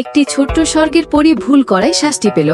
একটি ছোট্ট স্বর্গের পরী ভুল করায় শাস্তি পেল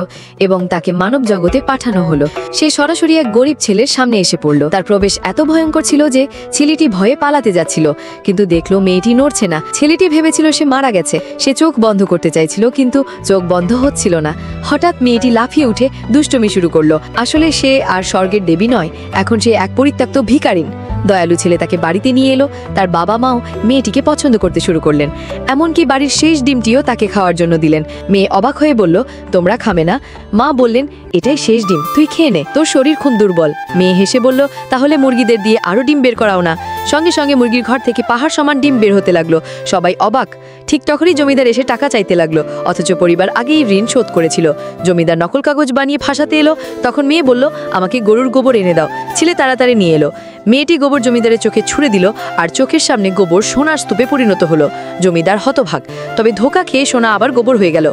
এবং তাকে মানব জগতে পাঠানো হলো। সে সরাসরি এক গরিব ছেলের সামনে এসে পড়ল। তার প্রবেশ এত ভয়ঙ্কর ছিল যে ছেলেটি ভয়ে পালাতে যাচ্ছিল, কিন্তু দেখলো মেয়েটি নড়ছে না। ছেলেটি ভেবেছিল সে মারা গেছে। সে চোখ বন্ধ করতে চাইছিল, কিন্তু চোখ বন্ধ হচ্ছিল না। হঠাৎ মেয়েটি লাফিয়ে উঠে দুষ্টুমি শুরু করলো। আসলে সে আর স্বর্গের দেবী নয়, এখন সে এক পরিত্যক্ত ভিখারিন। দয়ালু ছেলে তাকে বাড়িতে নিয়ে এলো। তার বাবা মাও মেয়েটিকে পছন্দ করতে শুরু করলেন, এমনকি বাড়ির শেষ ডিমটিও তাকে খাওয়ার জন্য দিলেন। মেয়ে অবাক হয়ে বলল, তোমরা খাবে না? মা বললেন, এটাই শেষ ডিম, তুই খেয়ে নে, তোর শরীর খুব দুর্বল। মেয়ে হেসে বলল, তাহলে মুরগিদের দিয়ে আরো ডিম বের করাও না। সঙ্গে সঙ্গে মুরগির ঘর থেকে পাহাড় সমান ডিম বের হতে লাগলো। সবাই অবাক। ঠিক তখনই জমিদার এসে টাকা চাইতে লাগলো, অথচ পরিবার আগেই ঋণ শোধ করেছিল। জমিদার নকল কাগজ বানিয়ে ফাঁসাতে এলো। তখন মেয়ে বলল, আমাকে গরুর গোবর এনে দাও। ছেলে তাড়াতাড়ি নিয়ে এলো। মেয়েটি গোবর জমিদারের চোখে ছুঁড়ে দিল, আর চোখের সামনে গোবর সোনার স্তূপে পরিণত হলো। জমিদার হতভাগ, তবে ধোকা খেয়ে সোনা আবার গোবর হয়ে গেল।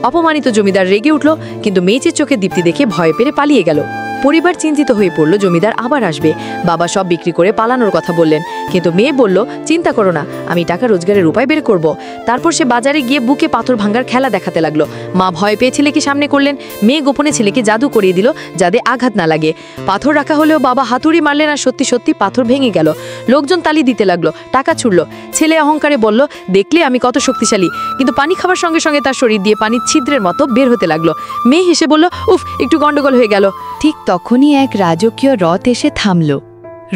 অপমানিত জমিদার রেগে উঠল, কিন্তু মেয়েটির চোখে দীপ্তি দেখে ভয় পেয়ে পালিয়ে গেল। পরিবার চিন্তিত হয়ে পড়ল, জমিদার আবার আসবে। বাবা সব বিক্রি করে পালানোর কথা বললেন, কিন্তু মেয়ে বলল, চিন্তা করো না, আমি টাকা রোজগারের উপায় বের করব। তারপর সে বাজারে গিয়ে বুকে পাথর ভাঙার খেলা দেখাতে লাগলো। মা ভয় পেয়ে ছেলেকে সামনে করলেন। মেয়ে গোপনে ছেলেকে জাদু করিয়ে দিল, যাতে আঘাত না লাগে। পাথর রাখা হলেও বাবা হাতুড়ি মারলেন, আর সত্যি সত্যি পাথর ভেঙে গেল। লোকজন তালি দিতে লাগলো, টাকা ছুড়ল। ছেলে অহংকারে বলল, দেখলে আমি কত শক্তিশালী। কিন্তু পানি খাবার সঙ্গে সঙ্গে তার শরীর দিয়ে পানির ছিদ্রের মতো বের হতে লাগলো। মেয়ে হেসে বলল, উফ, একটু গন্ডগোল হয়ে গেল। ঠিক তখনই এক রাজকীয় রথ এসে থামল।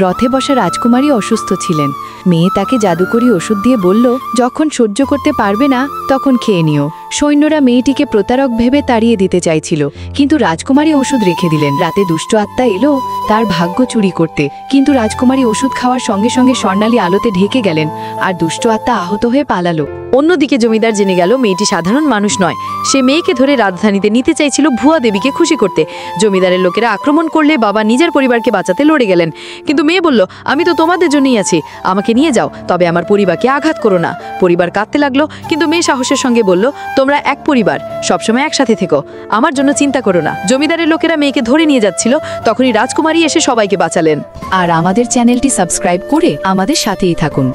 রথে বসা রাজকুমারী অসুস্থ ছিলেন। মেয়ে তাকে জাদুকরি ওষুধ দিয়ে বলল, যখন সহ্য করতে পারবে না তখন খেয়ে নিও। সৈন্যরা মেয়েটিকে প্রতারক ভেবে তাড়িয়ে দিতে চাইছিল, কিন্তু রাজকুমারী ওষুধ রেখে দিলেন। রাতে দুষ্ট আত্মা এলো তার ভাগ্য চুরি করতে, কিন্তু রাজকুমারী ওষুধ খাওয়ার সঙ্গে সঙ্গে স্বর্ণালী আলোতে ঢেকে গেলেন, আর দুষ্ট আত্মা আহত হয়ে পালালো। অন্যদিকে জমিদার জেনে গেল মেয়েটি সাধারণ মানুষ নয়। সে মেয়েকে ধরে রাজধানীতে নিতে চাইছিল ভুয়া দেবীকে খুশি করতে। জমিদারের লোকেরা আক্রমণ করলে বাবা নিজের পরিবারকে বাঁচাতে লড়ে গেলেন, কিন্তু মেয়ে বলল, আমি তো তোমাদের জন্যই আছি, আমাকে নিয়ে যাও, তবে আমার পরিবারকে আঘাত করো না। পরিবার কাঁদতে লাগলো, কিন্তু মেয়ে সাহসের সঙ্গে বলল, তোমরা এক পরিবার, সবসময় একসাথে থেকো, আমার জন্য চিন্তা করো না। জমিদারের লোকেরা মেয়েকে ধরে নিয়ে যাচ্ছিল, তখনই রাজকুমারী এসে সবাইকে বাঁচালেন। আর আমাদের চ্যানেলটি সাবস্ক্রাইব করে আমাদের সাথেই থাকুন।